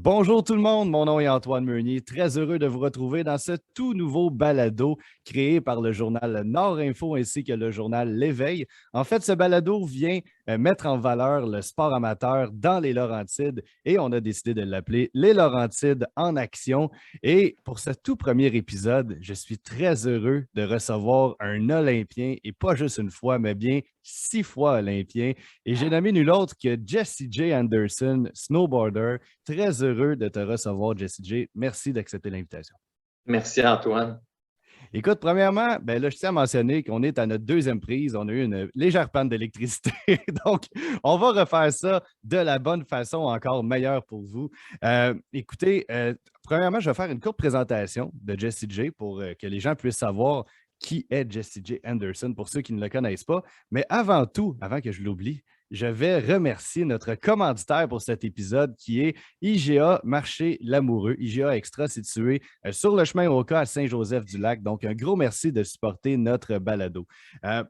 Bonjour tout le monde, mon nom est Antoine Meunier. Très heureux de vous retrouver dans ce tout nouveau balado créé par le journal Nord Info ainsi que le journal L'Éveil. En fait, ce balado vient mettre en valeur le sport amateur dans les Laurentides et on a décidé de l'appeler Les Laurentides en action. Et pour ce tout premier épisode, je suis très heureux de recevoir un Olympien et pas juste une fois, mais bien 6 fois Olympien. Et j'ai nommé nul autre que Jessie J. Anderson, snowboarder. Très heureux de te recevoir, Jessie J. Merci d'accepter l'invitation. Merci, Antoine. Écoute, premièrement, ben là, je tiens à mentionner qu'on est à notre deuxième prise. On a eu une légère panne d'électricité. Donc, on va refaire ça de la bonne façon, encore meilleure pour vous. Écoutez, premièrement, je vais faire une courte présentation de Jessie J pour que les gens puissent savoir qui est Jessie J. Anderson pour ceux qui ne le connaissent pas. Mais avant tout, avant que je l'oublie, je vais remercier notre commanditaire pour cet épisode qui est IGA Marché Lamoureux. IGA Extra situé sur le chemin Oka à Saint-Joseph-du-Lac. Donc, un gros merci de supporter notre balado.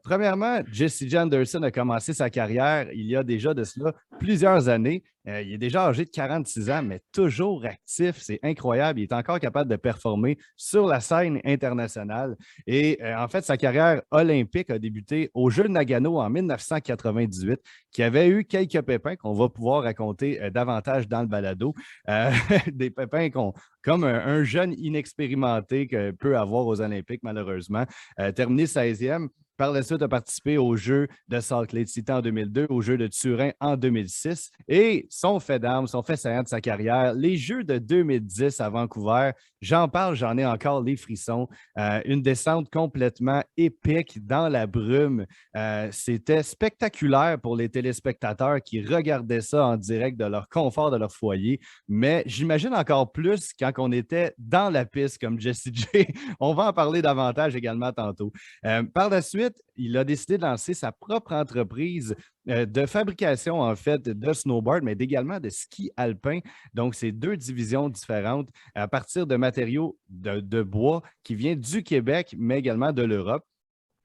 Premièrement, Jessie J. Anderson a commencé sa carrière il y a déjà de cela plusieurs années. Il est déjà âgé de 46 ans, mais toujours actif. C'est incroyable. Il est encore capable de performer sur la scène internationale. Et en fait, sa carrière olympique a débuté aux Jeux de Nagano en 1998, qui avait eu quelques pépins qu'on va pouvoir raconter davantage dans le balado. Des pépins comme un jeune inexpérimenté que peut avoir aux Olympiques, malheureusement. Terminé 16e. Par la suite, a participé aux Jeux de Salt Lake City en 2002, aux Jeux de Turin en 2006. Et son fait d'armes, son fait saillant de sa carrière, les Jeux de 2010 à Vancouver, j'en parle, j'en ai encore les frissons. Une descente complètement épique dans la brume. C'était spectaculaire pour les téléspectateurs qui regardaient ça en direct de leur confort de leur foyer. Mais j'imagine encore plus quand on était dans la piste comme Jessie J. On va en parler davantage également tantôt. Par la suite, il a décidé de lancer sa propre entreprise de fabrication, en fait, de snowboard, mais également de ski alpin. Donc, c'est deux divisions différentes à partir de matériaux de bois qui viennent du Québec, mais également de l'Europe.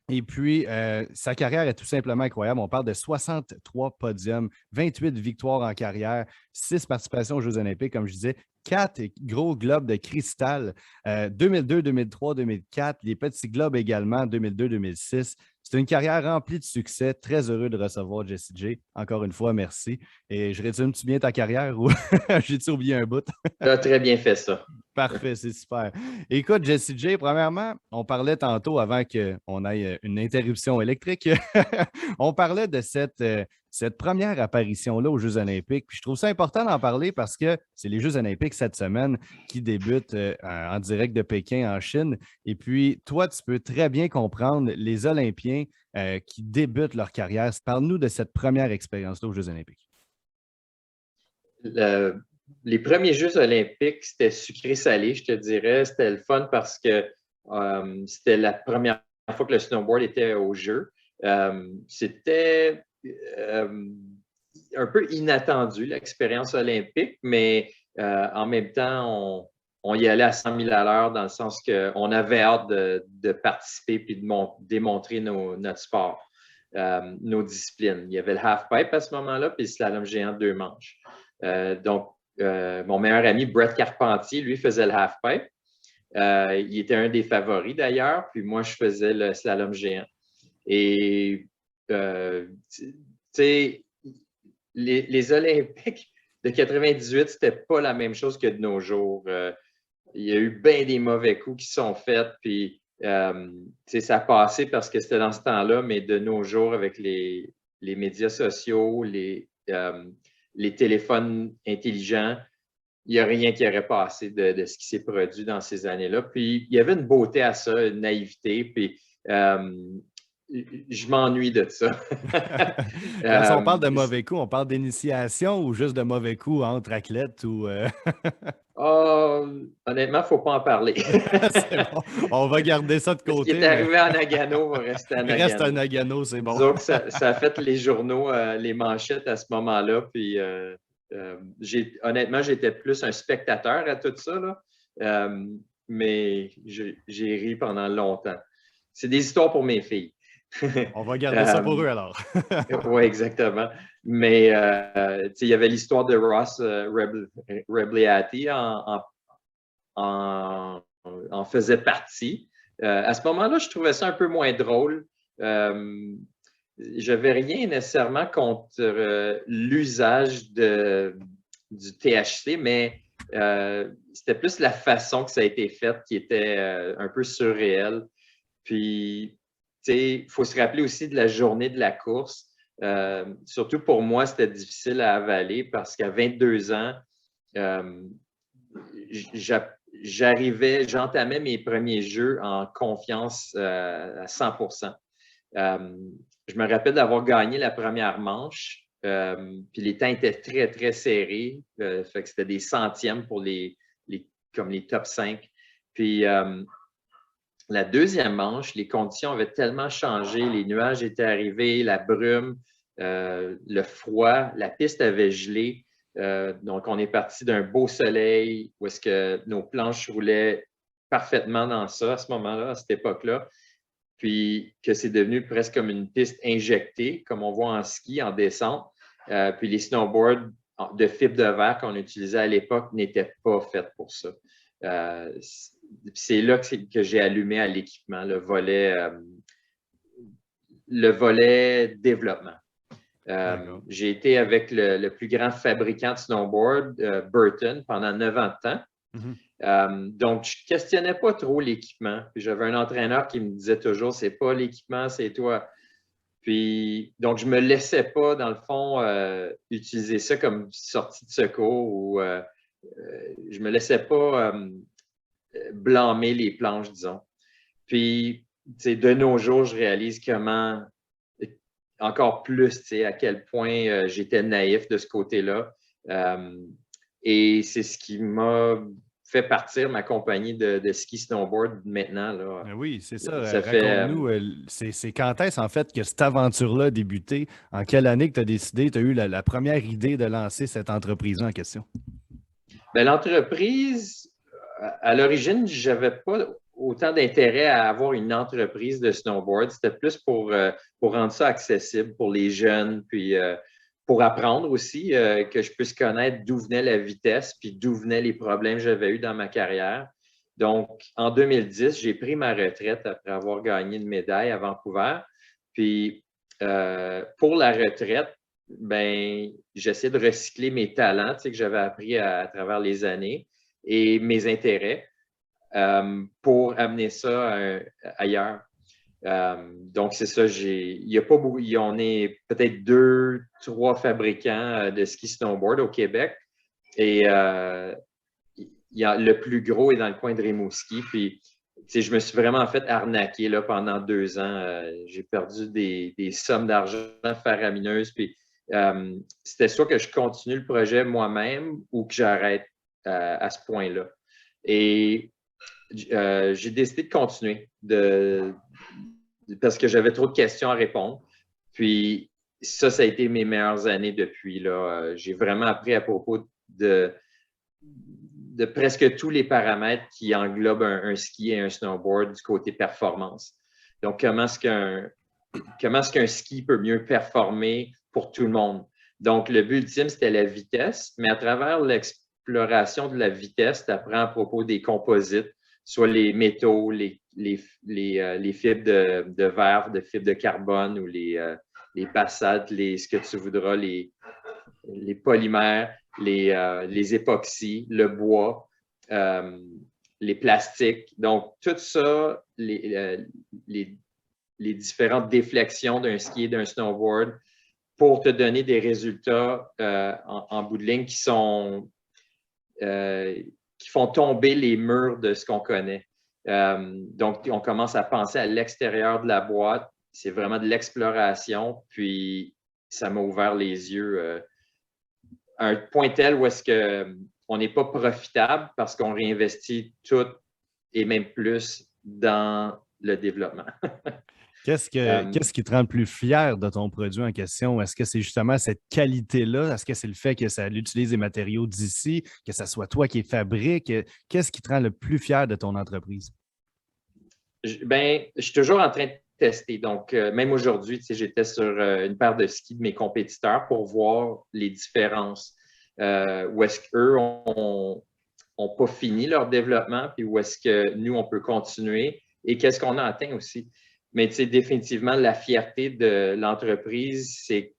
Et puis, sa carrière est tout simplement incroyable. On parle de 63 podiums, 28 victoires en carrière, 6 participations aux Jeux olympiques, comme je disais, 4 gros globes de cristal, 2002, 2003, 2004, les petits globes également, 2002, 2006. C'est une carrière remplie de succès. Très heureux de recevoir Jessie J. Encore une fois, merci. Et je résume-tu bien ta carrière ou j'ai-tu oublié un bout? Tu as très bien fait ça. Parfait, c'est super. Écoute, Jessie J, premièrement, on parlait tantôt avant qu'on ait une interruption électrique. On parlait de cette première apparition-là aux Jeux olympiques. Puis je trouve ça important d'en parler parce que c'est les Jeux olympiques cette semaine qui débutent en direct de Pékin en Chine. Et puis, toi, tu peux très bien comprendre les Olympiens qui débutent leur carrière. Parle-nous de cette première expérience-là aux Jeux olympiques. Les premiers Jeux olympiques, c'était sucré-salé, je te dirais. C'était le fun parce que c'était la première fois que le snowboard était aux Jeux. C'était un peu inattendu, l'expérience olympique, mais en même temps, on y allait à 100 000 à l'heure dans le sens qu'on avait hâte de participer et de démontrer notre sport, nos disciplines. Il y avait le halfpipe à ce moment-là, puis le slalom géant 2 manches. Donc, mon meilleur ami, Brett Carpentier, lui, faisait le halfpipe. Il était un des favoris d'ailleurs, puis moi, je faisais le slalom géant. Et, tu sais, les Olympiques de 98, c'était pas la même chose que de nos jours. Il y a eu bien des mauvais coups qui sont faits, puis ça a passé parce que c'était dans ce temps-là, mais de nos jours, avec les médias sociaux, les téléphones intelligents, il n'y a rien qui aurait passé de ce qui s'est produit dans ces années-là. Puis, il y avait une beauté à ça, une naïveté, puis je m'ennuie de ça. Quand on parle de mauvais coups, on parle d'initiation ou juste de mauvais coups entre athlètes ou honnêtement, il ne faut pas en parler. C'est bon. On va garder ça de côté. Ce qui est arrivé à Nagano va rester à Nagano. Reste à Nagano, c'est bon. Disons que ça a fait les journaux, les manchettes à ce moment-là. Puis, honnêtement, j'étais plus un spectateur à tout ça, là. Mais j'ai ri pendant longtemps. C'est des histoires pour mes filles. On va garder ça pour eux alors. Oui, exactement. Mais il y avait l'histoire de Ross Rebliati en faisait partie. À ce moment-là, je trouvais ça un peu moins drôle. J'avais rien nécessairement contre l'usage du THC, mais c'était plus la façon que ça a été fait qui était un peu surréelle. Puis, il faut se rappeler aussi de la journée de la course. Surtout pour moi, c'était difficile à avaler parce qu'à 22 ans, j'entamais mes premiers jeux en confiance à 100%. Je me rappelle d'avoir gagné la première manche, puis les temps étaient très, très serrés. Fait que c'était des centièmes pour comme les top 5. Puis la deuxième manche, les conditions avaient tellement changé. Les nuages étaient arrivés, la brume, le froid, la piste avait gelé. Donc, on est parti d'un beau soleil où est-ce que nos planches roulaient parfaitement dans ça à ce moment-là, à cette époque-là. Puis que c'est devenu presque comme une piste injectée, comme on voit en ski, en descente. Puis les snowboards de fibre de verre qu'on utilisait à l'époque n'étaient pas faits pour ça. C'est là que j'ai allumé à l'équipement, le volet développement. J'ai été avec le plus grand fabricant de snowboard, Burton, pendant 9 ans de temps. Donc, je ne questionnais pas trop l'équipement. Puis j'avais un entraîneur qui me disait toujours, c'est pas l'équipement, c'est toi. Puis, donc, je ne me laissais pas, dans le fond, utiliser ça comme sortie de secours ou je ne me laissais pas blâmer les planches, disons. Puis, de nos jours, je réalise comment, encore plus, à quel point j'étais naïf de ce côté-là. Et c'est ce qui m'a fait partir ma compagnie de ski snowboard maintenant. Là. Oui, c'est ça. Raconte-nous, c'est quand est-ce en fait que cette aventure-là a débuté? En quelle année que tu as décidé, tu as eu la première idée de lancer cette entreprise en question? Bien, l'entreprise, à l'origine, je n'avais pas autant d'intérêt à avoir une entreprise de snowboard. C'était plus pour rendre ça accessible pour les jeunes, puis pour apprendre aussi que je puisse connaître d'où venait la vitesse, puis d'où venaient les problèmes que j'avais eus dans ma carrière. Donc, en 2010, j'ai pris ma retraite après avoir gagné une médaille à Vancouver. Puis, pour la retraite, ben, j'essaie de recycler mes talents que j'avais appris à travers les années et mes intérêts pour amener ça ailleurs. Donc, c'est ça. Il y a pas beaucoup. On est peut-être 2, 3 fabricants de ski snowboard au Québec. Et le plus gros est dans le coin de Rimouski. Puis, je me suis vraiment fait arnaquer là, pendant 2 ans. J'ai perdu des sommes d'argent faramineuses. Puis, c'était soit que je continue le projet moi-même ou que j'arrête à ce point-là. Et j'ai décidé de continuer parce que j'avais trop de questions à répondre. Puis ça a été mes meilleures années depuis. Là. J'ai vraiment appris à propos de presque tous les paramètres qui englobent un ski et un snowboard du côté performance. Donc, comment est-ce qu'un ski peut mieux performer pour tout le monde? Donc, le but ultime, c'était la vitesse, mais à travers l'exploration de la vitesse, tu apprends à propos des composites, soit les métaux, les fibres de verre, de fibres de carbone ou les basaltes, ce que tu voudras, les polymères, les époxys, le bois, les plastiques. Donc, tout ça, les différentes déflexions d'un ski et d'un snowboard pour te donner des résultats en bout de ligne qui font tomber les murs de ce qu'on connaît. Donc, on commence à penser à l'extérieur de la boîte. C'est vraiment de l'exploration. Puis, ça m'a ouvert les yeux à un point tel où est-ce qu'on n'est pas profitable parce qu'on réinvestit tout et même plus dans le développement. Qu'est-ce qui te rend le plus fier de ton produit en question? Est-ce que c'est justement cette qualité-là? Est-ce que c'est le fait que ça utilise des matériaux d'ici, que ce soit toi qui les fabrique? Qu'est-ce qui te rend le plus fier de ton entreprise? Je suis toujours en train de tester. Donc, même aujourd'hui, j'étais sur une paire de skis de mes compétiteurs pour voir les différences. Où est-ce qu'eux ont pas fini leur développement, puis où est-ce que nous, on peut continuer et qu'est-ce qu'on a atteint aussi. Mais définitivement, la fierté de l'entreprise, c'est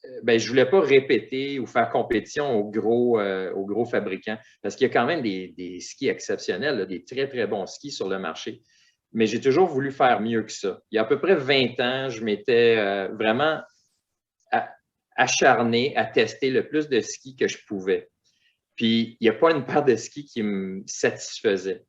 que je ne voulais pas répéter ou faire compétition aux gros fabricants parce qu'il y a quand même des skis exceptionnels, là, des très, très bons skis sur le marché. Mais j'ai toujours voulu faire mieux que ça. Il y a à peu près 20 ans, je m'étais vraiment acharné à tester le plus de skis que je pouvais. Puis, il n'y a pas une paire de skis qui me satisfaisait.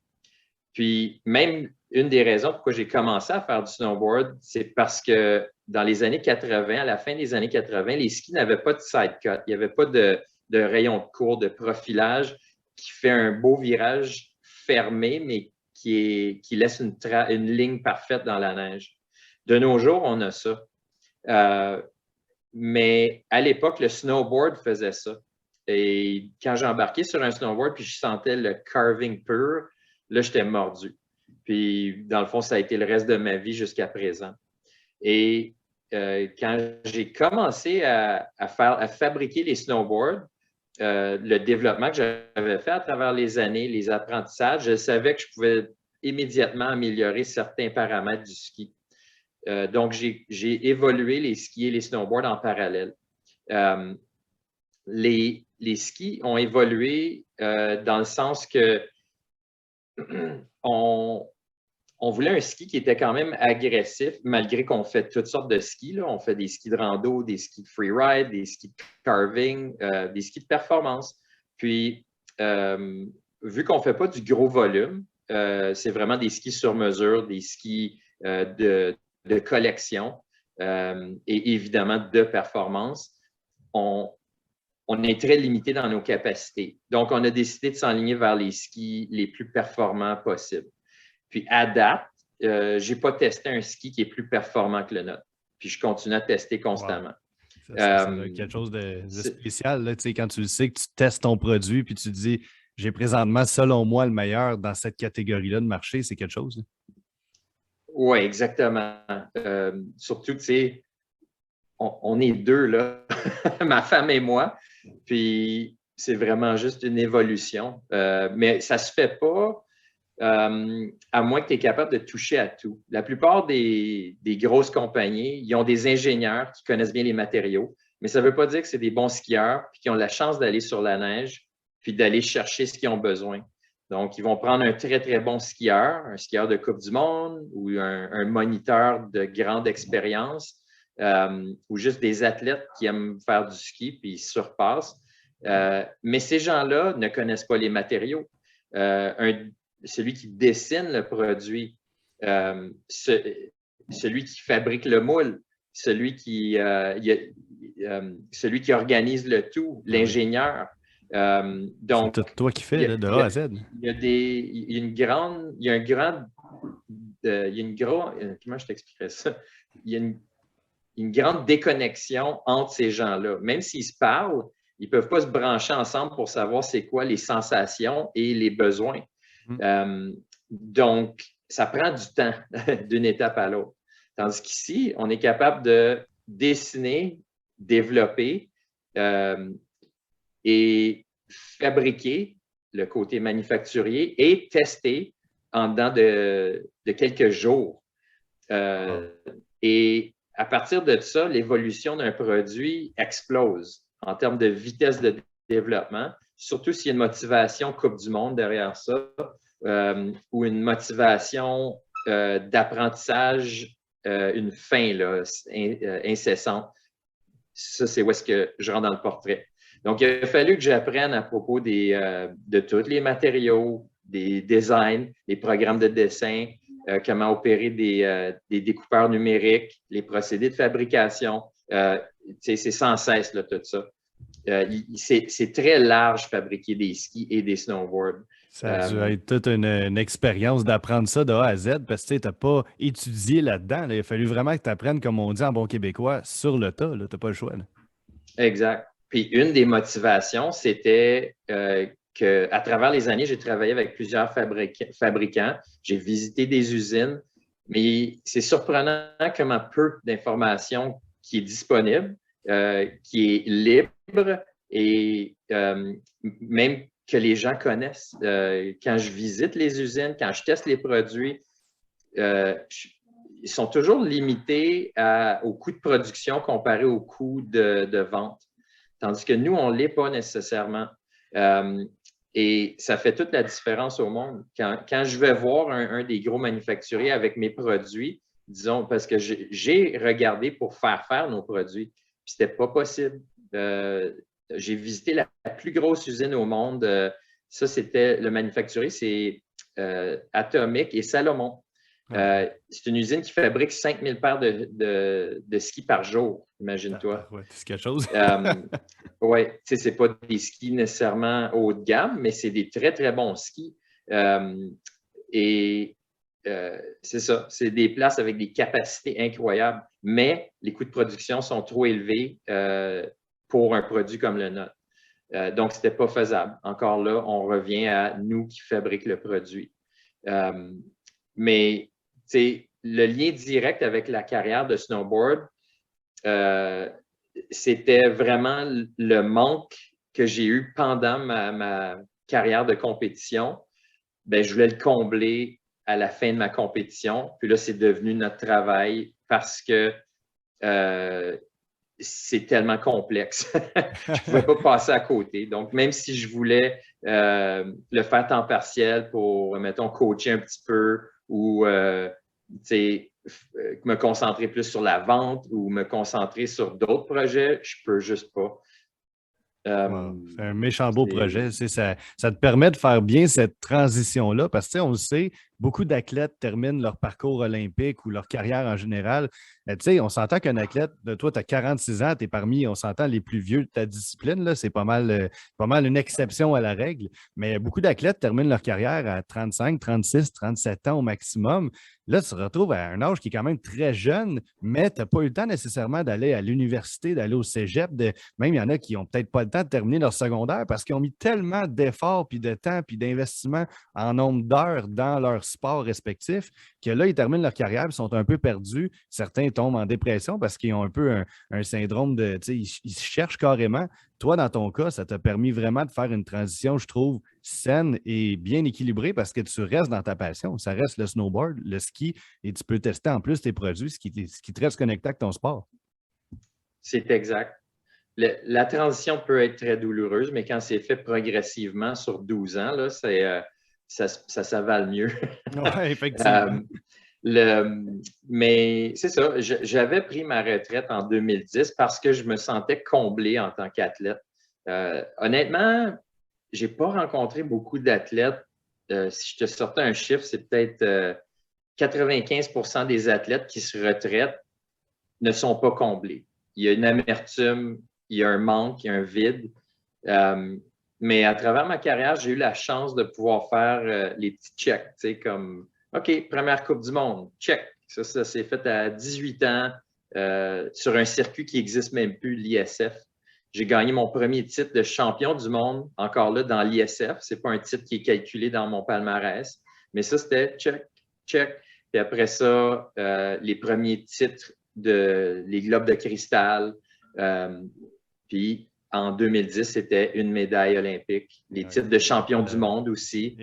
Puis, même une des raisons pourquoi j'ai commencé à faire du snowboard, c'est parce que dans les années 80, à la fin des années 80, les skis n'avaient pas de side cut. Il n'y avait pas de rayon de cours, de profilage qui fait un beau virage fermé, mais qui laisse une ligne parfaite dans la neige. De nos jours, on a ça. Mais à l'époque, le snowboard faisait ça. Et quand j'ai embarqué sur un snowboard puis je sentais le carving pur, là, j'étais mordu. Puis, dans le fond, ça a été le reste de ma vie jusqu'à présent. Et quand j'ai commencé à fabriquer les snowboards, le développement que j'avais fait à travers les années, les apprentissages, je savais que je pouvais immédiatement améliorer certains paramètres du ski. Donc, j'ai évolué les skis et les snowboards en parallèle. Les skis ont évolué dans le sens que on voulait un ski qui était quand même agressif, malgré qu'on fait toutes sortes de skis. Là. On fait des skis de rando, des skis de freeride, des skis de carving, des skis de performance. Puis, vu qu'on ne fait pas du gros volume, c'est vraiment des skis sur mesure, des skis de collection et évidemment de performance. On est très limité dans nos capacités. Donc, on a décidé de s'enligner vers les skis les plus performants possibles. Puis, à date, je n'ai pas testé un ski qui est plus performant que le nôtre. Puis, je continue à tester constamment. Wow. Ça quelque chose de spécial, là, quand tu le sais que tu testes ton produit puis tu te dis, j'ai présentement, selon moi, le meilleur dans cette catégorie-là de marché, c'est quelque chose. Oui, exactement. Surtout, tu sais, on est deux, là, ma femme et moi. Puis, c'est vraiment juste une évolution. Mais ça ne se fait pas à moins que tu es capable de toucher à tout. La plupart des grosses compagnies, ils ont des ingénieurs qui connaissent bien les matériaux, mais ça ne veut pas dire que c'est des bons skieurs puis qui ont la chance d'aller sur la neige puis d'aller chercher ce qu'ils ont besoin. Donc, ils vont prendre un très, très bon skieur, un skieur de Coupe du Monde ou un moniteur de grande expérience ou juste des athlètes qui aiment faire du ski puis ils surpassent. Mais ces gens-là ne connaissent pas les matériaux. Celui qui dessine le produit, celui qui fabrique le moule, celui qui organise le tout, l'ingénieur. Donc, c'est toi qui fais de A à Z. Comment je t'expliquerais ça? Il y a une grande déconnexion entre ces gens-là. Même s'ils se parlent, ils ne peuvent pas se brancher ensemble pour savoir c'est quoi les sensations et les besoins. Donc, ça prend du temps d'une étape à l'autre. Tandis qu'ici, on est capable de dessiner, développer et fabriquer le côté manufacturier et tester en dedans de quelques jours. Et à partir de ça, l'évolution d'un produit explose en termes de vitesse de développement, surtout s'il y a une motivation Coupe du Monde derrière ça ou une motivation d'apprentissage, une fin là, incessante. Ça, c'est où est-ce que je rentre dans le portrait. Donc, il a fallu que j'apprenne à propos de tous les matériaux, des designs, des programmes de dessin, comment opérer des découpeurs numériques, les procédés de fabrication. C'est sans cesse là, tout ça. C'est très large fabriquer des skis et des snowboards. Ça a dû être toute une expérience d'apprendre ça de A à Z parce que tu n'as pas étudié là-dedans. Là. Il a fallu vraiment que tu apprennes, comme on dit en bon québécois, sur le tas. Tu n'as pas le choix. Là. Exact. Puis une des motivations, c'était qu'à travers les années, j'ai travaillé avec plusieurs fabricants. J'ai visité des usines, Mais c'est surprenant comment peu d'informations qui est disponible, qui est libre et même que les gens connaissent. Quand je visite les usines, quand je teste les produits, ils sont toujours limités au coût de production comparé au coût de vente. Tandis que nous, on ne l'est pas nécessairement. Et ça fait toute la différence au monde. Quand je vais voir un des gros manufacturiers avec mes produits, disons, parce que j'ai regardé pour faire nos produits, puis ce n'était pas possible. J'ai visité la plus grosse usine au monde. Ça, c'était le manufacturier, c'est Atomic et Salomon. C'est une usine qui fabrique 5000 paires de skis par jour, imagine-toi. Ouais, c'est quelque chose. Oui, tu sais, c'est pas des skis nécessairement haut de gamme, mais c'est des très, très bons skis. C'est ça, c'est des places avec des capacités incroyables, mais les coûts de production sont trop élevés pour un produit comme le nôtre. Donc, ce n'était pas faisable. Encore là, on revient à nous qui fabriquons le produit. Mais le lien direct avec la carrière de snowboard, c'était vraiment le manque que j'ai eu pendant ma carrière de compétition. Bien, je voulais le combler à la fin de ma compétition. Puis là, c'est devenu notre travail parce que c'est tellement complexe. Je ne pouvais pas passer à côté. Donc, même si je voulais le faire temps partiel pour, mettons, coacher un petit peu ou me concentrer plus sur la vente ou me concentrer sur d'autres projets, je peux juste pas. Wow. C'est un méchant beau projet. Ça te permet de faire bien cette transition-là parce que, on le sait, beaucoup d'athlètes terminent leur parcours olympique ou leur carrière en général. On s'entend qu'un athlète, de toi, tu as 46 ans, tu es parmi, on s'entend, les plus vieux de ta discipline. C'est pas mal une exception à la règle. Mais beaucoup d'athlètes terminent leur carrière à 35, 36, 37 ans au maximum. Là, tu te retrouves à un âge qui est quand même très jeune, mais tu n'as pas eu le temps nécessairement d'aller à l'université, d'aller au cégep. Même il y en a qui n'ont peut-être pas le temps de terminer leur secondaire parce qu'ils ont mis tellement d'efforts, puis de temps, puis d'investissement en nombre d'heures dans leur sport respectif que là, ils terminent leur carrière, ils sont un peu perdus. Certains tombent en dépression parce qu'ils ont un peu un syndrome de, ils se cherchent carrément. Toi, dans ton cas, ça t'a permis vraiment de faire une transition, je trouve, saine et bien équilibrée parce que tu restes dans ta passion. Ça reste le snowboard, le ski, et tu peux tester en plus tes produits, ce qui te reste connecté avec ton sport. C'est exact. La transition peut être très douloureuse, mais quand c'est fait progressivement sur 12 ans, là, ça va le mieux. Oui, effectivement. Mais c'est ça, j'avais pris ma retraite en 2010 parce que je me sentais comblé en tant qu'athlète. Honnêtement, je n'ai pas rencontré beaucoup d'athlètes. Si je te sortais un chiffre, c'est peut-être 95% des athlètes qui se retraitent ne sont pas comblés. Il y a une amertume, il y a un manque, il y a un vide. Mais à travers ma carrière, j'ai eu la chance de pouvoir faire les petits checks, tu sais, comme OK, première Coupe du Monde, check. Ça s'est fait à 18 ans sur un circuit qui n'existe même plus, l'ISF. J'ai gagné mon premier titre de champion du monde, encore là, dans l'ISF. Ce n'est pas un titre qui est calculé dans mon palmarès, mais ça, c'était check, check. Puis après ça, les premiers titres les Globes de cristal. Puis en 2010, c'était une médaille olympique. Les titres de champion du monde aussi,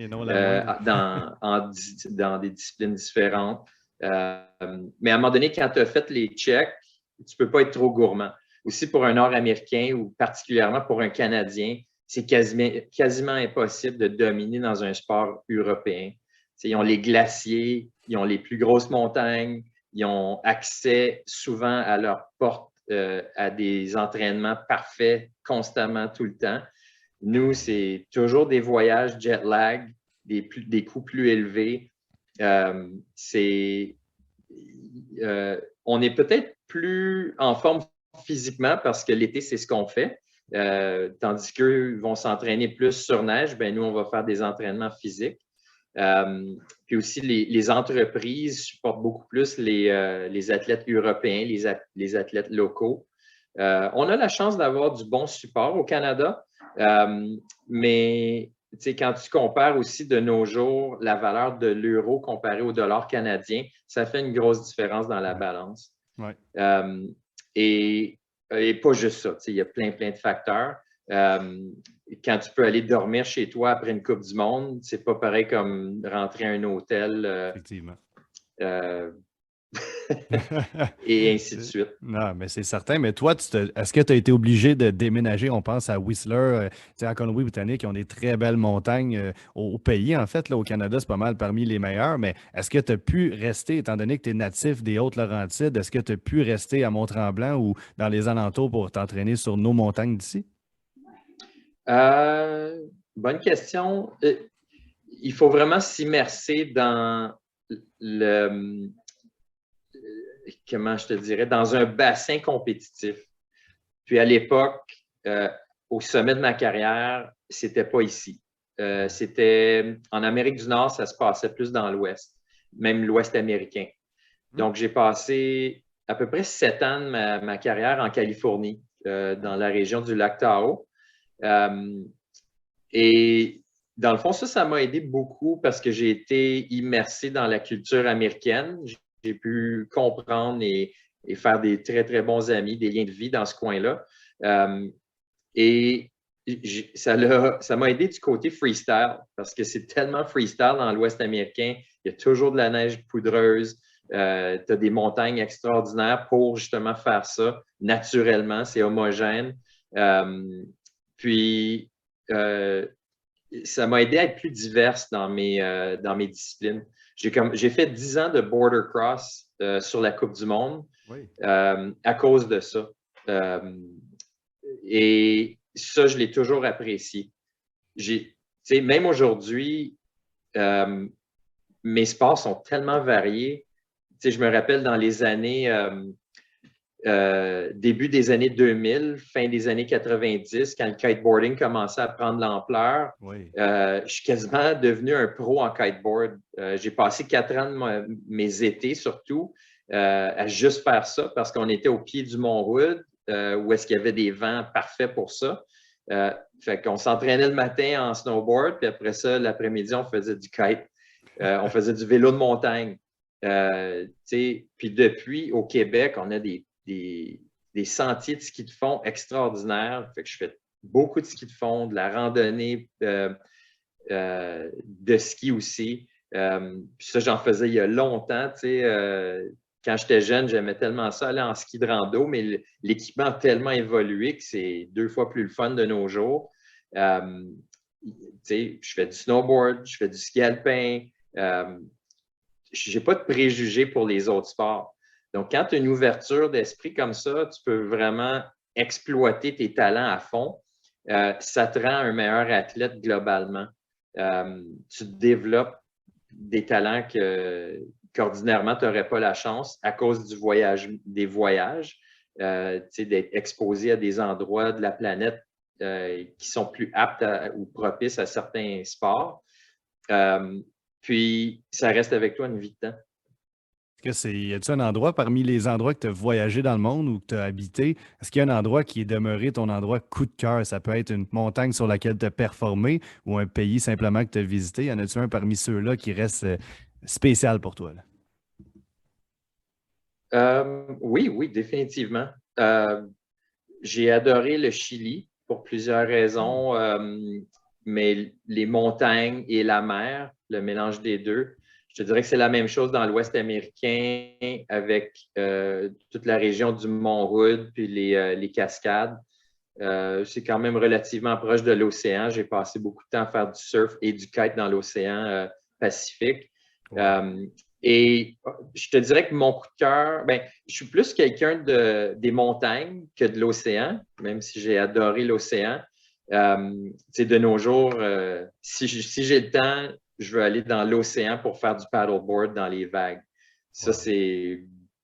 dans des disciplines différentes. Mais à un moment donné, quand tu as fait les checks, tu ne peux pas être trop gourmand. Aussi pour un Nord-Américain ou particulièrement pour un Canadien, c'est quasiment impossible de dominer dans un sport européen. T'sais, ils ont les glaciers, ils ont les plus grosses montagnes, ils ont accès souvent à leur porte à des entraînements parfaits constamment tout le temps. Nous, c'est toujours des voyages jet lag, des coûts plus élevés. On est peut-être plus en forme physiquement parce que l'été, c'est ce qu'on fait. Tandis qu'eux vont s'entraîner plus sur neige, ben nous, on va faire des entraînements physiques. Puis aussi, les entreprises supportent beaucoup plus les athlètes européens, les athlètes locaux. On a la chance d'avoir du bon support au Canada, mais quand tu compares aussi de nos jours la valeur de l'euro comparée au dollar canadien, ça fait une grosse différence dans la balance. Ouais. Et pas juste ça, il y a plein de facteurs. Quand tu peux aller dormir chez toi après une Coupe du Monde, c'est pas pareil comme rentrer à un hôtel. Effectivement. Et ainsi de suite. Non, mais c'est certain. Mais toi, est-ce que tu as été obligé de déménager? On pense à Whistler, en Colombie-Britannique, ils ont des très belles montagnes au pays, en fait. Là, au Canada, c'est pas mal parmi les meilleures. Mais est-ce que tu as pu rester, étant donné que tu es natif des Hautes-Laurentides, est-ce que tu as pu rester à Mont-Tremblant ou dans les alentours pour t'entraîner sur nos montagnes d'ici? Bonne question. Il faut vraiment s'immerser dans comment je te dirais, dans un bassin compétitif. Puis à l'époque, au sommet de ma carrière, c'était pas ici. C'était en Amérique du Nord, ça se passait plus dans l'Ouest, même l'Ouest américain. Donc, j'ai passé à peu près 7 ans de ma carrière en Californie, dans la région du lac Tahoe. Et dans le fond, ça m'a aidé beaucoup parce que j'ai été immersé dans la culture américaine. J'ai pu comprendre et faire des très, très bons amis, des liens de vie dans ce coin-là. Et ça m'a aidé du côté freestyle parce que c'est tellement freestyle dans l'Ouest américain. Il y a toujours de la neige poudreuse. Tu as des montagnes extraordinaires pour justement faire ça naturellement. C'est homogène. Puis, ça m'a aidé à être plus diverse dans mes disciplines. J'ai fait 10 ans de border cross sur la Coupe du Monde à cause de ça. Et ça, je l'ai toujours apprécié. Même aujourd'hui, mes sports sont tellement variés. Je me rappelle dans les années, début des années 2000, fin des années 90, quand le kiteboarding commençait à prendre l'ampleur, je suis quasiment devenu un pro en kiteboard. J'ai passé 4 ans de mes étés, surtout, à juste faire ça parce qu'on était au pied du Mont Hood, où est-ce qu'il y avait des vents parfaits pour ça. Fait qu'on s'entraînait le matin en snowboard, puis après ça, l'après-midi, on faisait du kite. On faisait du vélo de montagne. Puis depuis, au Québec, on a des sentiers de ski de fond extraordinaires. Fait que je fais beaucoup de ski de fond, de la randonnée de ski aussi. Puis ça, j'en faisais il y a longtemps. Quand j'étais jeune, j'aimais tellement ça, aller en ski de rando, mais l'équipement a tellement évolué que c'est 2 fois plus le fun de nos jours. Je fais du snowboard, je fais du ski alpin. Je n'ai pas de préjugés pour les autres sports. Donc, quand tu as une ouverture d'esprit comme ça, tu peux vraiment exploiter tes talents à fond. Ça te rend un meilleur athlète globalement. Tu développes des talents qu'ordinairement, tu n'aurais pas la chance à cause des voyages, d'être exposé à des endroits de la planète qui sont plus aptes ou propices à certains sports. Puis, ça reste avec toi une vie de temps. Y a-t-il un endroit parmi les endroits que tu as voyagé dans le monde ou que tu as habité? Est-ce qu'il y a un endroit qui est demeuré ton endroit coup de cœur? Ça peut être une montagne sur laquelle tu as performé ou un pays simplement que tu as visité. Y en a-t-il un parmi ceux-là qui reste spécial pour toi? Oui, définitivement. J'ai adoré le Chili pour plusieurs raisons, mais les montagnes et la mer, le mélange des deux. Je te dirais que c'est la même chose dans l'Ouest américain avec toute la région du Mont Hood puis les cascades. C'est quand même relativement proche de l'océan. J'ai passé beaucoup de temps à faire du surf et du kite dans l'océan Pacifique. Et je te dirais que mon coup de cœur, je suis plus quelqu'un des montagnes que de l'océan, même si j'ai adoré l'océan. De nos jours, si j'ai le temps, je veux aller dans l'océan pour faire du paddleboard dans les vagues. Ça, c'est,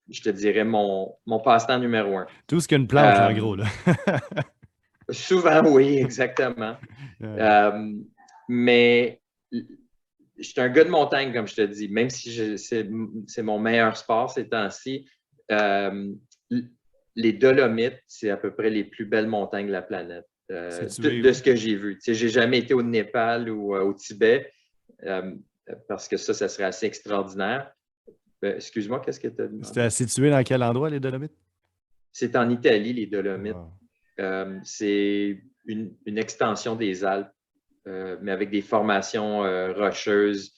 je te dirais, mon passe-temps numéro 1. Tout ce qu'une planche, en gros, là. Souvent, oui, exactement. Mais je suis un gars de montagne, comme je te dis, même si c'est mon meilleur sport ces temps-ci. Les Dolomites, c'est à peu près les plus belles montagnes de la planète. de ce que j'ai vu. Tu sais, j'ai jamais été au Népal ou au Tibet parce que ça serait assez extraordinaire. Excuse-moi, qu'est-ce que tu as demandé? C'était situé dans quel endroit, les Dolomites? C'est en Italie, les Dolomites. Wow. C'est une extension des Alpes, mais avec des formations rocheuses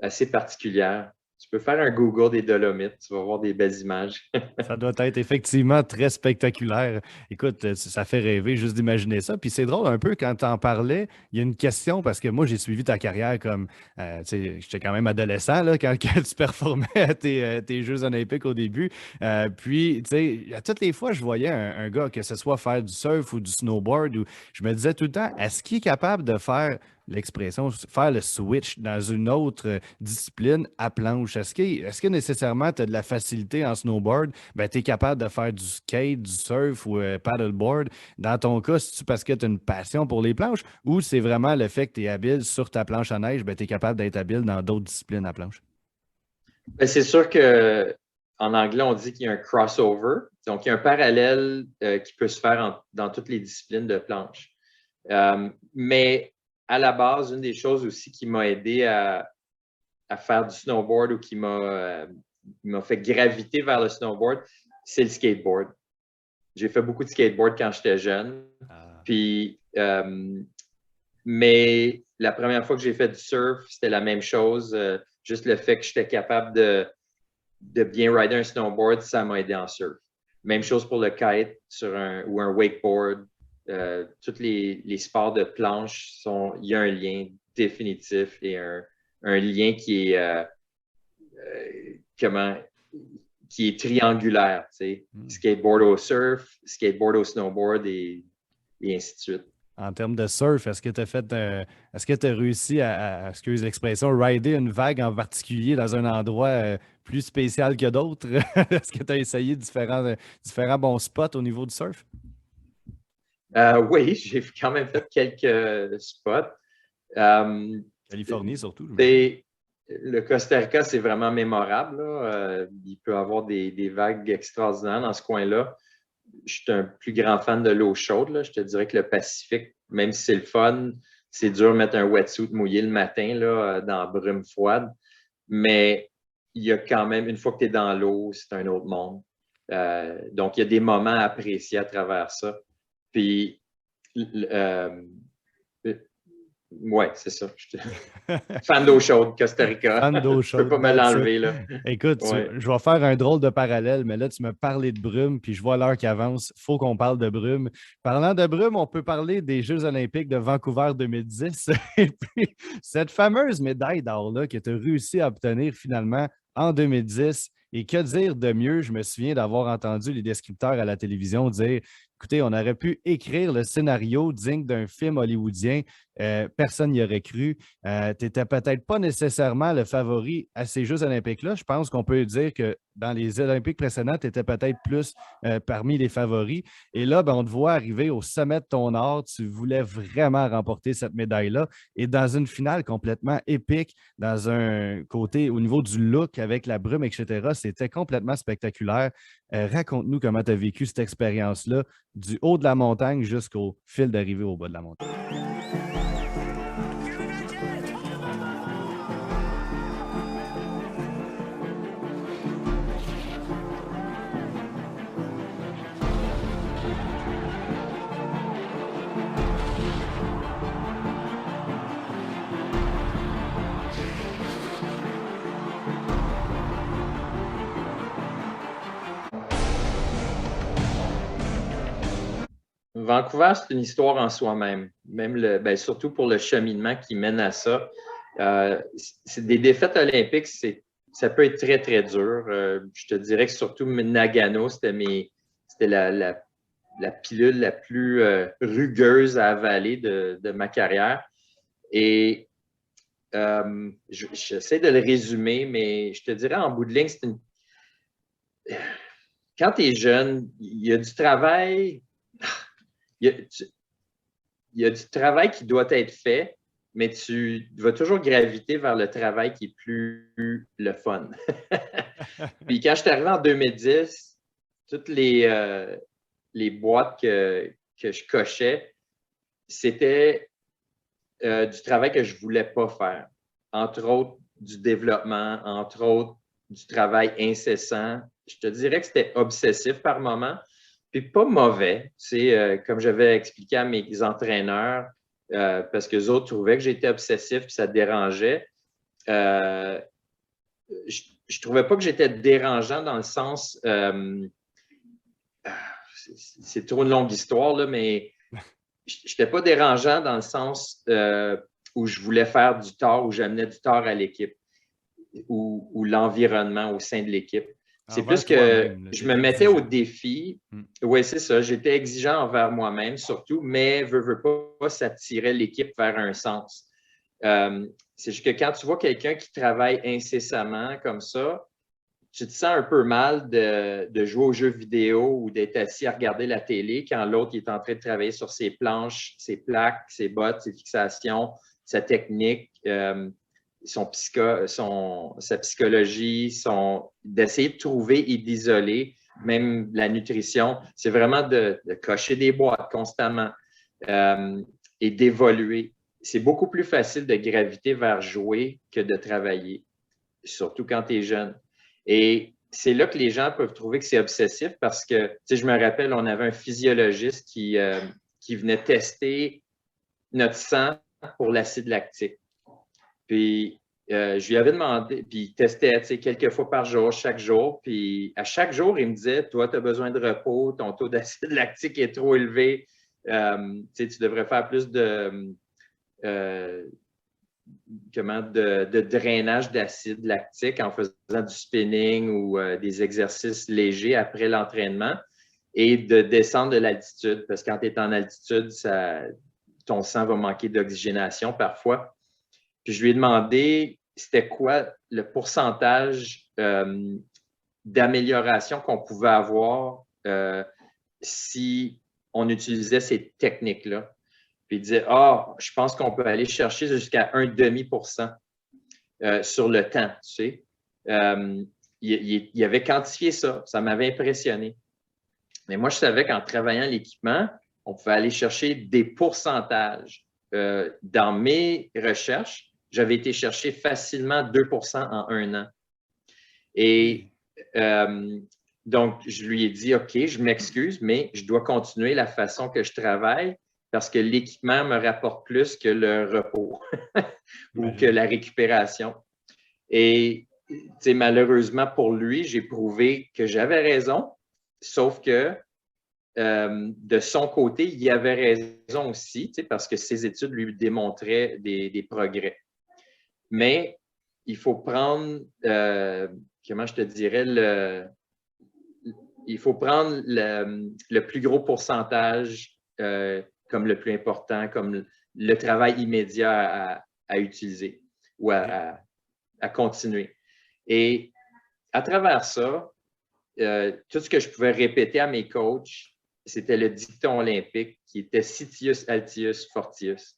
assez particulières. Tu peux faire un Google des Dolomites, tu vas voir des belles images. Ça doit être effectivement très spectaculaire. Écoute, ça fait rêver juste d'imaginer ça. Puis c'est drôle un peu quand tu en parlais, il y a une question parce que moi, j'ai suivi ta carrière comme, tu sais, j'étais quand même adolescent là, quand tu performais à tes Jeux olympiques au début. Puis, tu sais, à toutes les fois, je voyais un gars, que ce soit faire du surf ou du snowboard, ou je me disais tout le temps, est-ce qu'il est capable de faire l'expression, faire le switch dans une autre discipline à planche? Est-ce que nécessairement tu as de la facilité en snowboard? Ben, tu es capable de faire du skate, du surf ou paddleboard. Dans ton cas, c'est parce que tu as une passion pour les planches ou c'est vraiment le fait que tu es habile sur ta planche à neige, ben, tu es capable d'être habile dans d'autres disciplines à planche? Ben, c'est sûr qu'en anglais, on dit qu'il y a un crossover. Donc, il y a un parallèle qui peut se faire dans toutes les disciplines de planche. Mais à la base, une des choses aussi qui m'a aidé à faire du snowboard ou qui m'a fait graviter vers le snowboard, c'est le skateboard. J'ai fait beaucoup de skateboard quand j'étais jeune. Puis, mais la première fois que j'ai fait du surf, c'était la même chose. Juste le fait que j'étais capable de bien rider un snowboard, ça m'a aidé en surf. Même chose pour le kite ou un wakeboard. Tous les sports de planche, il y a un lien définitif et un lien qui est qui est triangulaire. Tu sais. Skateboard au surf, skateboard au snowboard et ainsi de suite. En termes de surf, est-ce que tu as réussi excuse l'expression, rider une vague en particulier dans un endroit plus spécial que d'autres? Est-ce que tu as essayé différents bons spots au niveau du surf? Oui, j'ai quand même fait quelques spots. Californie surtout. Le Costa Rica, c'est vraiment mémorable. Il peut y avoir des vagues extraordinaires dans ce coin-là. Je suis un plus grand fan de l'eau chaude. Là. Je te dirais que le Pacifique, même si c'est le fun, c'est dur de mettre un wetsuit mouillé le matin là, dans la brume froide. Mais il y a quand même, une fois que tu es dans l'eau, c'est un autre monde. Donc, il y a des moments à apprécier à travers ça. Puis, ouais, c'est ça. Fan d'eau chaude, Costa Rica. Fan d'eau Je peux chaude. pas me l'enlever, là. Écoute, Ouais. je vais faire un drôle de parallèle, mais là, tu me parlais de brume, puis je vois l'heure qui avance. Il faut qu'on parle de brume. Parlant de brume, on peut parler des Jeux olympiques de Vancouver 2010. Et puis, cette fameuse médaille d'or-là que tu as réussi à obtenir finalement en 2010. Et que dire de mieux? Je me souviens d'avoir entendu les descripteurs à la télévision dire, écoutez, on aurait pu écrire le scénario digne d'un film hollywoodien. Personne n'y aurait cru. Tu n'étais peut-être pas nécessairement le favori à ces Jeux olympiques-là. Je pense qu'on peut dire que dans les Olympiques précédents, tu étais peut-être plus parmi les favoris. Et là, ben, on te voit arriver au sommet de ton art. Tu voulais vraiment remporter cette médaille-là. Et dans une finale complètement épique, dans un côté au niveau du look avec la brume, etc., c'était complètement spectaculaire. Raconte-nous comment tu as vécu cette expérience-là du haut de la montagne jusqu'au fil d'arrivée au bas de la montagne. Vancouver, c'est une histoire en soi-même, surtout pour le cheminement qui mène à ça. C'est des défaites olympiques, ça peut être très, très dur. Je te dirais que surtout Nagano, c'était la pilule la plus rugueuse à avaler de ma carrière. Et j'essaie de le résumer, mais je te dirais en bout de ligne, quand tu es jeune, il y a du travail. Il y a du travail qui doit être fait, mais tu vas toujours graviter vers le travail qui est plus le fun. Puis quand je suis arrivé en 2010, toutes les boîtes que je cochais, c'était du travail que je ne voulais pas faire. Entre autres, du développement, entre autres, du travail incessant. Je te dirais que c'était obsessif par moment, puis pas mauvais. Comme j'avais expliqué à mes entraîneurs, parce que les autres trouvaient que j'étais obsessif puis ça dérangeait. Je ne trouvais pas que j'étais dérangeant dans le sens, c'est trop une longue histoire, là, mais je n'étais pas dérangeant dans le sens où je voulais faire du tort, où j'amenais du tort à l'équipe ou l'environnement au sein de l'équipe. C'est plus que je me mettais au défi. Oui, c'est ça. J'étais exigeant envers moi-même surtout, mais veux pas, ça tirait l'équipe vers un sens. C'est juste que quand tu vois quelqu'un qui travaille incessamment comme ça, tu te sens un peu mal de jouer aux jeux vidéo ou d'être assis à regarder la télé quand l'autre est en train de travailler sur ses planches, ses plaques, ses bottes, ses fixations, sa technique, sa psychologie, d'essayer de trouver et d'isoler, même la nutrition. C'est vraiment de cocher des boîtes constamment et d'évoluer. C'est beaucoup plus facile de graviter vers jouer que de travailler, surtout quand tu es jeune. Et c'est là que les gens peuvent trouver que c'est obsessif parce que, tu sais, je me rappelle, on avait un physiologiste qui venait tester notre sang pour l'acide lactique. Puis, je lui avais demandé, puis il testait, tu sais, quelques fois par jour, chaque jour. Puis, à chaque jour, il me disait, toi, tu as besoin de repos, ton taux d'acide lactique est trop élevé, tu sais, tu devrais faire plus de drainage d'acide lactique en faisant du spinning ou des exercices légers après l'entraînement et de descendre de l'altitude parce que quand tu es en altitude, ton sang va manquer d'oxygénation parfois. Puis je lui ai demandé c'était quoi le pourcentage d'amélioration qu'on pouvait avoir si on utilisait ces techniques-là. Puis il disait, je pense qu'on peut aller chercher jusqu'à 0,5% sur le temps, tu sais. Il avait quantifié ça. Ça m'avait impressionné. Mais moi, je savais qu'en travaillant l'équipement, on pouvait aller chercher des pourcentages. Dans mes recherches, j'avais été chercher facilement 2% en 1 an. Et donc, je lui ai dit, OK, je m'excuse, mais je dois continuer la façon que je travaille parce que l'équipement me rapporte plus que le repos ou que la récupération. Et malheureusement pour lui, j'ai prouvé que j'avais raison, sauf que de son côté, il avait raison aussi, parce que ses études lui démontraient des progrès. Mais il faut prendre, comment je te dirais, il faut prendre le plus gros pourcentage comme le plus important, comme le travail immédiat à utiliser ou à continuer. Et à travers ça, tout ce que je pouvais répéter à mes coachs, c'était le dicton olympique qui était Citius Altius Fortius.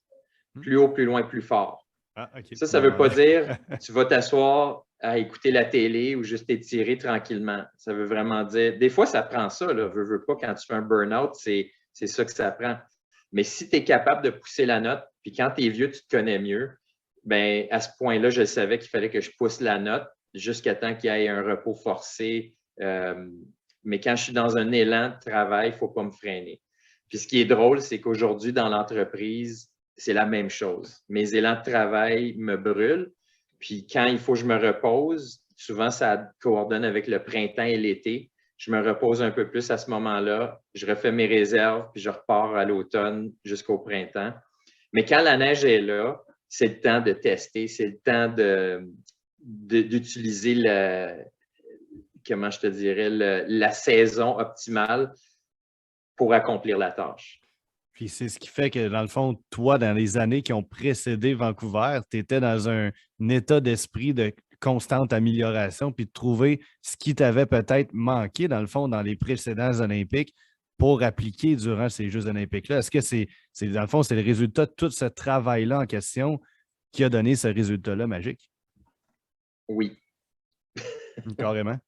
Plus haut, plus loin, plus fort. Ah, okay. Ça ne veut pas dire tu vas t'asseoir à écouter la télé ou juste t'étirer tranquillement. Ça veut vraiment dire, des fois, ça prend ça, là, veux pas, quand tu fais un burn-out, c'est ça que ça prend. Mais si tu es capable de pousser la note, puis quand tu es vieux, tu te connais mieux, bien, à ce point-là, je savais qu'il fallait que je pousse la note jusqu'à temps qu'il y ait un repos forcé. Mais quand je suis dans un élan de travail, il ne faut pas me freiner. Puis ce qui est drôle, c'est qu'aujourd'hui, dans l'entreprise, c'est la même chose. Mes élans de travail me brûlent. Puis quand il faut que je me repose, souvent ça coordonne avec le printemps et l'été. Je me repose un peu plus à ce moment-là. Je refais mes réserves, puis je repars à l'automne jusqu'au printemps. Mais quand la neige est là, c'est le temps de tester, c'est le temps d'utiliser comment je te dirais, la saison optimale pour accomplir la tâche. Puis c'est ce qui fait que, dans le fond, toi, dans les années qui ont précédé Vancouver, tu étais dans un état d'esprit de constante amélioration, puis de trouver ce qui t'avait peut-être manqué, dans le fond, dans les précédents Olympiques pour appliquer durant ces Jeux olympiques-là. Est-ce que dans le fond, c'est le résultat de tout ce travail-là en question qui a donné ce résultat-là magique? Oui. Carrément.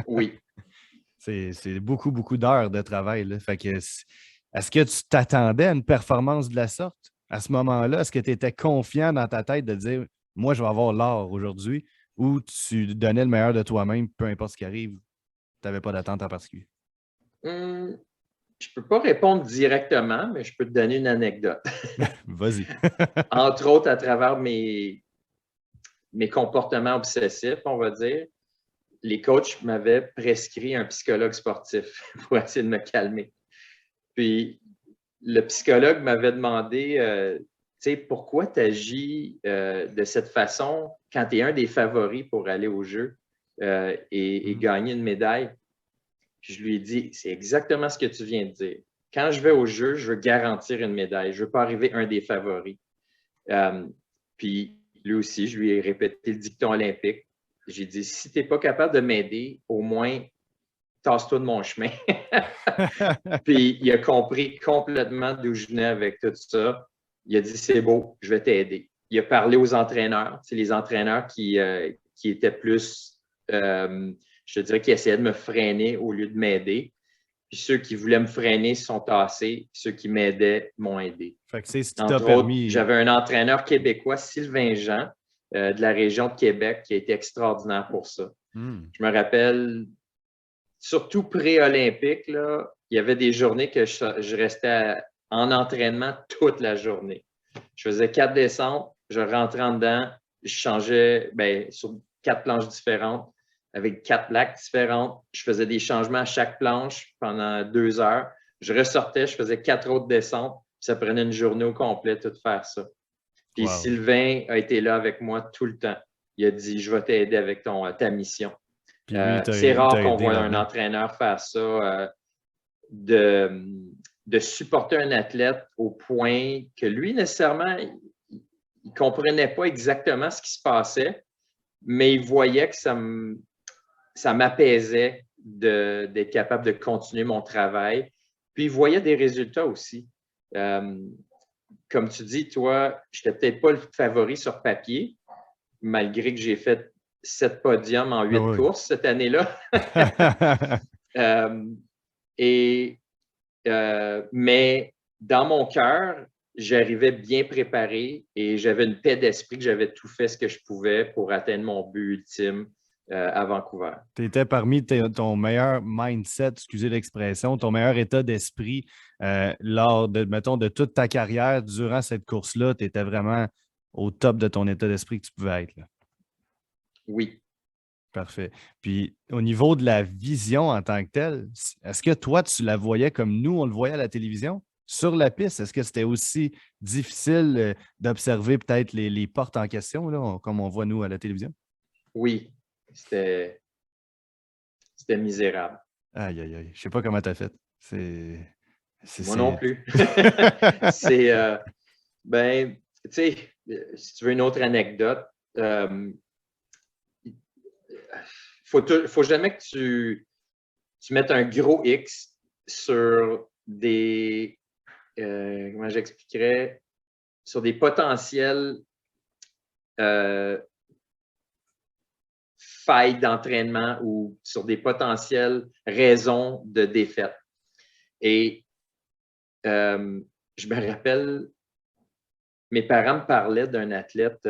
Oui. C'est beaucoup, beaucoup d'heures de travail, là. Fait que Est-ce que tu t'attendais à une performance de la sorte à ce moment-là? Est-ce que tu étais confiant dans ta tête de dire, moi, je vais avoir l'or aujourd'hui, ou tu donnais le meilleur de toi-même, peu importe ce qui arrive, tu n'avais pas d'attente en particulier? Hum, je ne peux pas répondre directement, mais je peux te donner une anecdote. Vas-y. Entre autres, à travers mes comportements obsessifs, on va dire, les coachs m'avaient prescrit un psychologue sportif pour essayer de me calmer. Puis, le psychologue m'avait demandé, tu sais, pourquoi tu agis de cette façon quand tu es un des favoris pour aller au jeu et gagner une médaille? Puis je lui ai dit, c'est exactement ce que tu viens de dire. Quand je vais au jeu, je veux garantir une médaille. Je ne veux pas arriver un des favoris. Puis lui aussi, je lui ai répété le dicton olympique. J'ai dit, si tu n'es pas capable de m'aider, au moins, tasse-toi de mon chemin. Puis il a compris complètement d'où je venais avec tout ça. Il a dit, c'est beau, je vais t'aider. Il a parlé aux entraîneurs, c'est les entraîneurs qui étaient plus, je te dirais, qui essayaient de me freiner au lieu de m'aider. Puis ceux qui voulaient me freiner se sont tassés. Ceux qui m'aidaient m'ont aidé. Fait que c'est ce qui t'a Entre autres, permis. j'avais un entraîneur québécois, Sylvain Jean, de la région de Québec, qui a été extraordinaire pour ça. Je me rappelle, surtout pré-olympique, là, il y avait des journées que je restais en entraînement toute la journée. Je faisais 4 descentes, je rentrais en dedans, je changeais sur 4 planches différentes, avec 4 lacs différentes. Je faisais des changements à chaque planche pendant 2 heures. Je ressortais, je faisais 4 autres descentes. Puis ça prenait une journée au complet tout faire ça. Puis Wow. Sylvain a été là avec moi tout le temps. Il a dit, je vais t'aider avec ta mission. Puis lui, C'est rare qu'on aidé voit un là-dedans. entraîneur faire ça, de supporter un athlète au point que lui, nécessairement, il ne comprenait pas exactement ce qui se passait, mais il voyait que ça m'apaisait d'être capable de continuer mon travail. Puis il voyait des résultats aussi. Comme tu dis, toi, je n'étais peut-être pas le favori sur papier, malgré que j'ai fait 7 podiums en 8 courses cette année-là. Mais dans mon cœur, j'arrivais bien préparé et j'avais une paix d'esprit que j'avais tout fait ce que je pouvais pour atteindre mon but ultime à Vancouver. Tu étais parmi ton meilleur mindset, excusez l'expression, ton meilleur état d'esprit lors de, mettons, de toute ta carrière durant cette course-là. Tu étais vraiment au top de ton état d'esprit que tu pouvais être. Là. Oui. Parfait. Puis au niveau de la vision en tant que telle, est-ce que toi, tu la voyais comme nous, on le voyait à la télévision? Sur la piste, est-ce que c'était aussi difficile d'observer peut-être les portes en question, là, comme on voit nous à la télévision? Oui, c'était misérable. Aïe, aïe, aïe. Je ne sais pas comment tu as fait. Moi non plus. C'est, tu sais, si tu veux une autre anecdote, faut jamais que tu mettes un gros X sur des, comment j'expliquerais, sur des potentiels failles d'entraînement ou sur des potentielles raisons de défaite. Et je me rappelle, mes parents me parlaient d'un athlète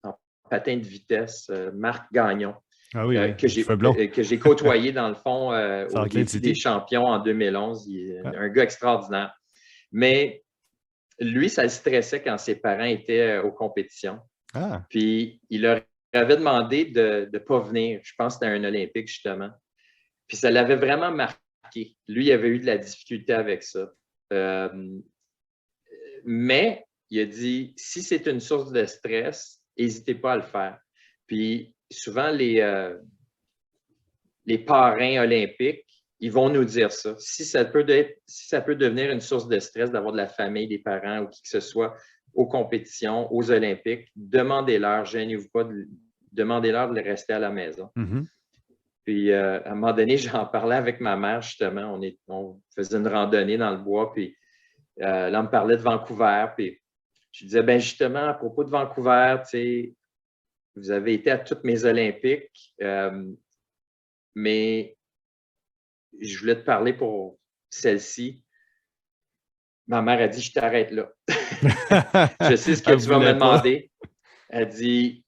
en patin de vitesse, Marc Gagnon, que j'ai côtoyé dans le fond au défi des champions en 2011. Il est un gars extraordinaire. Mais lui, ça le stressait quand ses parents étaient aux compétitions. Puis il leur avait demandé de ne pas venir. Je pense que c'était un Olympique, justement. Puis ça l'avait vraiment marqué. Lui, il avait eu de la difficulté avec ça. Mais il a dit, si c'est une source de stress, n'hésitez pas à le faire. Puis souvent, les parrains olympiques, ils vont nous dire ça. Si ça peut devenir une source de stress d'avoir de la famille, des parents ou qui que ce soit aux compétitions, aux Olympiques, demandez-leur, gênez-vous pas, demandez-leur de rester à la maison. Mm-hmm. Puis, à un moment donné, j'en parlais avec ma mère, justement. On faisait une randonnée dans le bois, puis là, on me parlait de Vancouver, puis je disais, ben justement, à propos de Vancouver, tu sais, vous avez été à toutes mes Olympiques, mais je voulais te parler pour celle-ci. Ma mère a dit, je t'arrête là. Je sais ce que Elle tu vas me voulait pas. demander. Elle dit,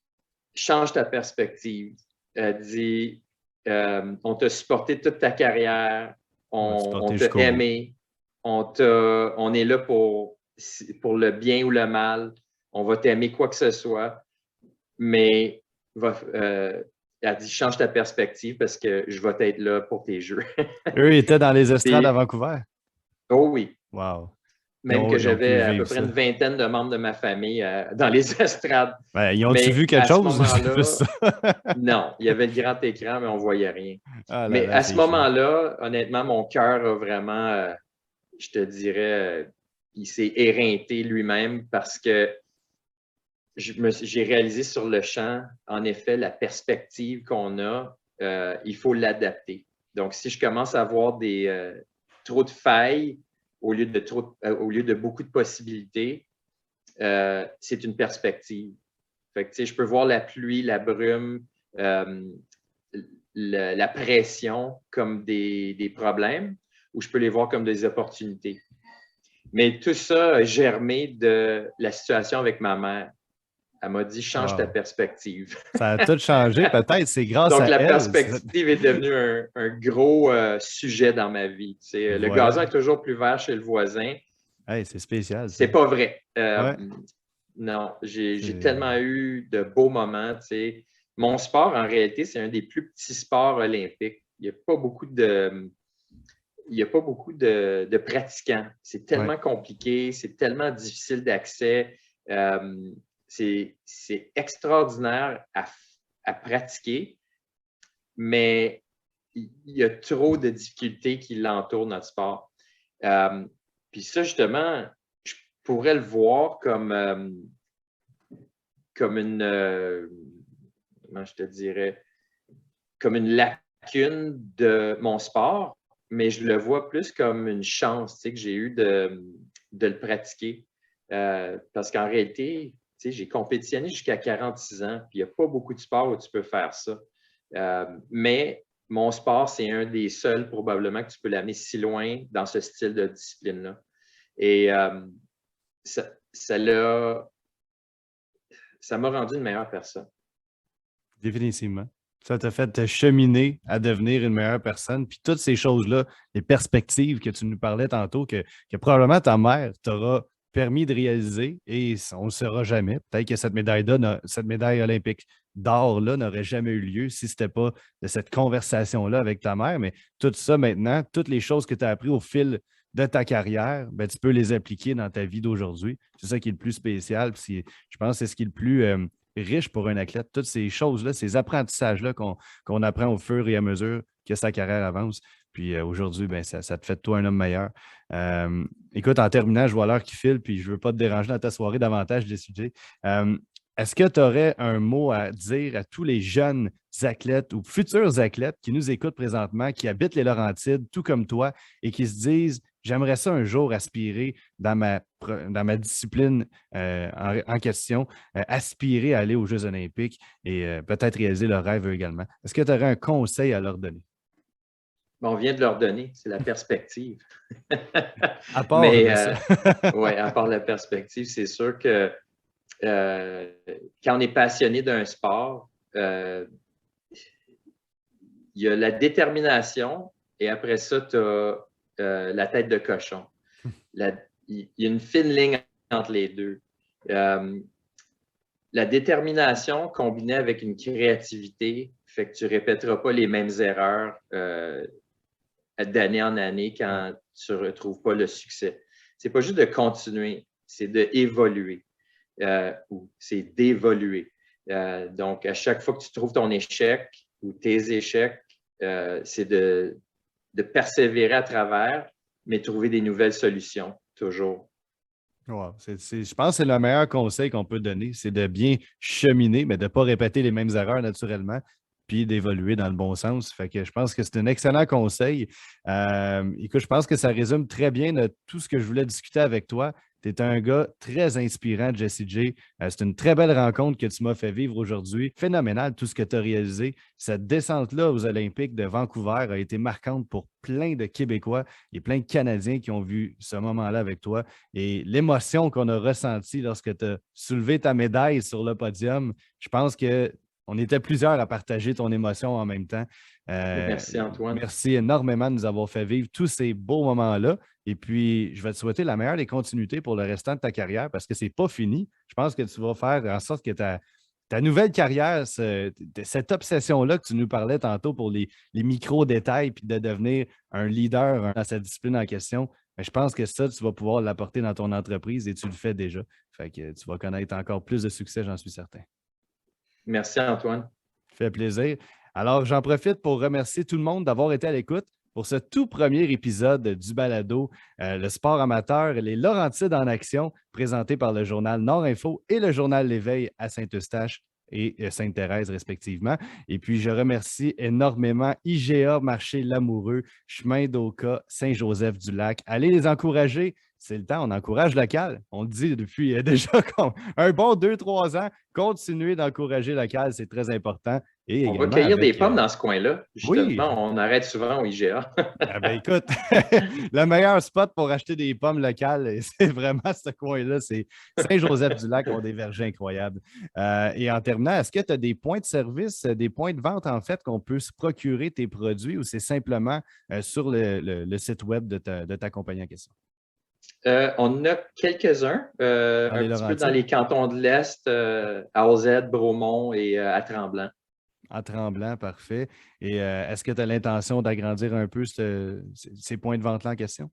change ta perspective. Elle dit, on t'a supporté toute ta carrière, On va te on supporter t'a jusqu'au bout. aimé, on est là pour le bien ou le mal, on va t'aimer quoi que ce soit, mais elle dit, change ta perspective parce que je vais être là pour tes jeux. Eux étaient dans les estrades à Puis, Vancouver. oh oui, Wow. même que Ils ont pu j'avais à peu vivre près ça. une vingtaine de membres de ma famille dans les estrades. Ben, ils ont-tu vu Mais quelque à ce chose? C'est plus moment-là, ça. non, il y avait le grand écran, mais on ne voyait rien. Ah là Mais là, à ce c'est fou. moment-là, honnêtement, mon cœur a vraiment, je te dirais, il s'est éreinté lui-même parce que j'ai réalisé sur le champ, en effet, la perspective qu'on a, il faut l'adapter. Donc, si je commence à avoir trop de failles au lieu de beaucoup de possibilités, c'est une perspective. Fait que, je peux voir la pluie, la brume, la pression comme des problèmes, ou je peux les voir comme des opportunités. Mais tout ça a germé de la situation avec ma mère. Elle m'a dit, change ta Wow. perspective. Ça a tout changé. Peut-être c'est grâce Donc, à la elle. perspective est devenue un gros sujet dans ma vie. Le Voilà. gazon est toujours plus vert chez le voisin. Hey, c'est spécial, ça. C'est pas vrai. Ouais. Non, j'ai C'est tellement eu de beaux moments. Mon sport, en réalité, c'est un des plus petits sports olympiques. Il n'y a pas beaucoup de pratiquants. C'est ouais. tellement compliqué, c'est tellement difficile d'accès. C'est extraordinaire à pratiquer, mais il y a trop de difficultés qui l'entourent, notre sport. Puis ça, justement, je pourrais le voir comme une, comment je te dirais, comme une lacune de mon sport, mais je le vois plus comme une chance que j'ai eue de le pratiquer. Parce qu'en réalité, j'ai compétitionné jusqu'à 46 ans, puis il n'y a pas beaucoup de sports où tu peux faire ça. Mais mon sport, c'est un des seuls probablement que tu peux l'amener si loin dans ce style de discipline-là. Et ça m'a rendu une meilleure personne. Définitivement. Ça t'a fait te cheminer à devenir une meilleure personne. Puis toutes ces choses-là, les perspectives que tu nous parlais tantôt, que probablement ta mère t'aura permis de réaliser et on ne le saura jamais. Peut-être que cette médaille olympique d'or-là n'aurait jamais eu lieu si ce n'était pas de cette conversation-là avec ta mère. Mais tout ça maintenant, toutes les choses que tu as apprises au fil de ta carrière, ben, tu peux les appliquer dans ta vie d'aujourd'hui. C'est ça qui est le plus spécial. Puis je pense que c'est ce qui est le plus riche pour un athlète. Toutes ces choses-là, ces apprentissages-là qu'on apprend au fur et à mesure que sa carrière avance. Puis aujourd'hui, ben, ça te fait de toi un homme meilleur. Écoute, en terminant, je vois l'heure qui file, puis je ne veux pas te déranger dans ta soirée davantage des sujets. Est-ce que tu aurais un mot à dire à tous les jeunes athlètes ou futurs athlètes qui nous écoutent présentement, qui habitent les Laurentides, tout comme toi, et qui se disent j'aimerais ça un jour aspirer dans ma discipline en question, aspirer à aller aux Jeux olympiques et peut-être réaliser leur rêve également. Est-ce que tu aurais un conseil à leur donner? On vient de leur donner, c'est la perspective. À part Mais de ça. oui, à part la perspective, c'est sûr que quand on est passionné d'un sport, il y a la détermination et après ça, tu as la tête de cochon. Il y a une fine ligne entre les deux. La détermination combinée avec une créativité fait que tu ne répéteras pas les mêmes erreurs d'année en année quand tu ne retrouves pas le succès. Ce n'est pas juste de continuer, c'est d'évoluer ou c'est d'évoluer. Donc, à chaque fois que tu trouves ton échec ou tes échecs, c'est de persévérer à travers, mais trouver des nouvelles solutions, toujours. Wow. Je pense que c'est le meilleur conseil qu'on peut donner, c'est de bien cheminer, mais de ne pas répéter les mêmes erreurs naturellement, puis d'évoluer dans le bon sens. Fait que je pense que c'est un excellent conseil. Écoute, je pense que ça résume très bien tout ce que je voulais discuter avec toi. Tu es un gars très inspirant, Jessie J. C'est une très belle rencontre que tu m'as fait vivre aujourd'hui. Phénoménal tout ce que tu as réalisé. Cette descente-là aux Olympiques de Vancouver a été marquante pour plein de Québécois et plein de Canadiens qui ont vu ce moment-là avec toi. Et l'émotion qu'on a ressentie lorsque tu as soulevé ta médaille sur le podium, je pense qu'on était plusieurs à partager ton émotion en même temps. Merci, Antoine. Merci énormément de nous avoir fait vivre tous ces beaux moments-là. Et puis, je vais te souhaiter la meilleure des continuités pour le restant de ta carrière parce que ce n'est pas fini. Je pense que tu vas faire en sorte que ta nouvelle carrière, cette obsession-là que tu nous parlais tantôt pour les micro-détails puis de devenir un leader dans cette discipline en question, mais je pense que ça, tu vas pouvoir l'apporter dans ton entreprise et tu le fais déjà. Fait que tu vas connaître encore plus de succès, j'en suis certain. Merci, Antoine. Ça fait plaisir. Alors, j'en profite pour remercier tout le monde d'avoir été à l'écoute pour ce tout premier épisode du balado, le sport amateur, les Laurentides en action, présenté par le journal Nord Info et le journal L'Éveil à Saint-Eustache et Sainte-Thérèse, respectivement. Et puis, je remercie énormément IGA Marché Lamoureux, Chemin d'Oka, Saint-Joseph-du-Lac. Allez les encourager. C'est le temps, on encourage local. On le dit depuis déjà un bon 2-3 ans. Continuez d'encourager local, c'est très important. Et on va cueillir des pommes dans ce coin-là. Justement, oui. On arrête souvent au IGA. Ah ben écoute, le meilleur spot pour acheter des pommes locales, c'est vraiment ce coin-là. C'est Saint-Joseph-du-Lac, ont des vergers incroyables. Et en terminant, est-ce que tu as des points de service, des points de vente, en fait, qu'on peut se procurer tes produits ou c'est simplement sur le site web de ta compagnie en question? On a quelques-uns, un petit peu dans les cantons de l'Est, à OZ, Bromont et à Tremblant. À Tremblant, parfait. Et est-ce que tu as l'intention d'agrandir un peu ces points de vente-là en question?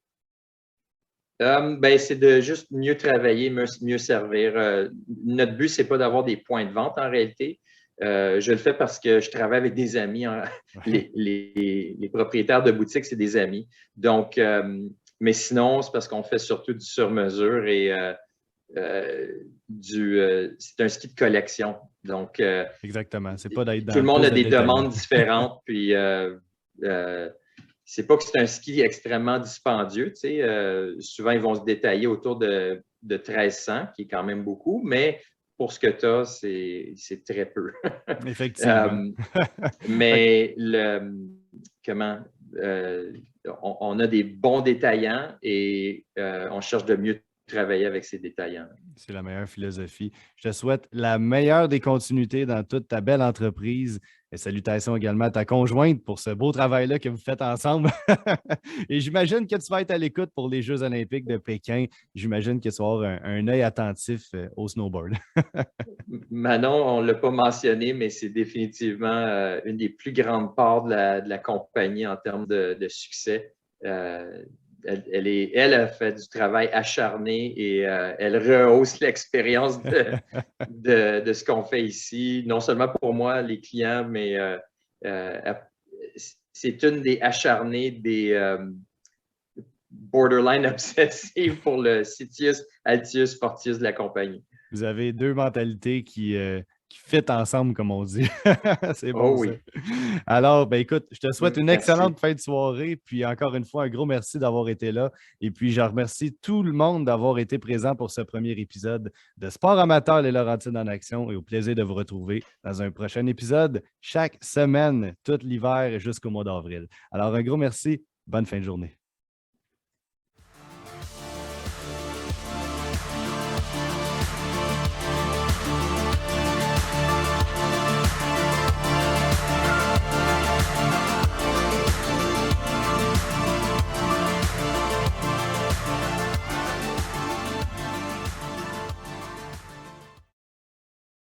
C'est de juste mieux travailler, mieux servir. Notre but, ce n'est pas d'avoir des points de vente en réalité. Je le fais parce que je travaille avec des amis. Les propriétaires de boutiques, c'est des amis. Donc, mais sinon, c'est parce qu'on fait surtout du sur-mesure et c'est un ski de collection. Donc, exactement. C'est pas d'être dans tout le monde a des demandes différentes. Puis, c'est pas que c'est un ski extrêmement dispendieux. Souvent, ils vont se détailler autour de 1300, qui est quand même beaucoup, mais pour ce que tu as, c'est très peu. Effectivement. Mais on a des bons détaillants et on cherche de mieux travailler avec ces détaillants. C'est la meilleure philosophie. Je te souhaite la meilleure des continuités dans toute ta belle entreprise. Et salutations également à ta conjointe pour ce beau travail-là que vous faites ensemble. Et j'imagine que tu vas être à l'écoute pour les Jeux olympiques de Pékin. J'imagine que tu vas avoir un œil attentif au snowboard. Manon, on ne l'a pas mentionné, mais c'est définitivement une des plus grandes parts de la compagnie en termes de succès. Elle a fait du travail acharné et elle rehausse l'expérience de ce qu'on fait ici, non seulement pour moi, les clients, mais c'est une des acharnées des borderline obsessives pour le Citius, Altius, Fortius de la compagnie. Vous avez deux mentalités qui fit ensemble, comme on dit. C'est bon, oh, ça. Oui. Alors, ben écoute, je te souhaite une excellente fin de soirée. Puis encore une fois, un gros merci d'avoir été là. Et puis, je remercie tout le monde d'avoir été présent pour ce premier épisode de Sport amateur, les Laurentides en action. Et au plaisir de vous retrouver dans un prochain épisode chaque semaine, tout l'hiver jusqu'au mois d'avril. Alors, un gros merci. Bonne fin de journée.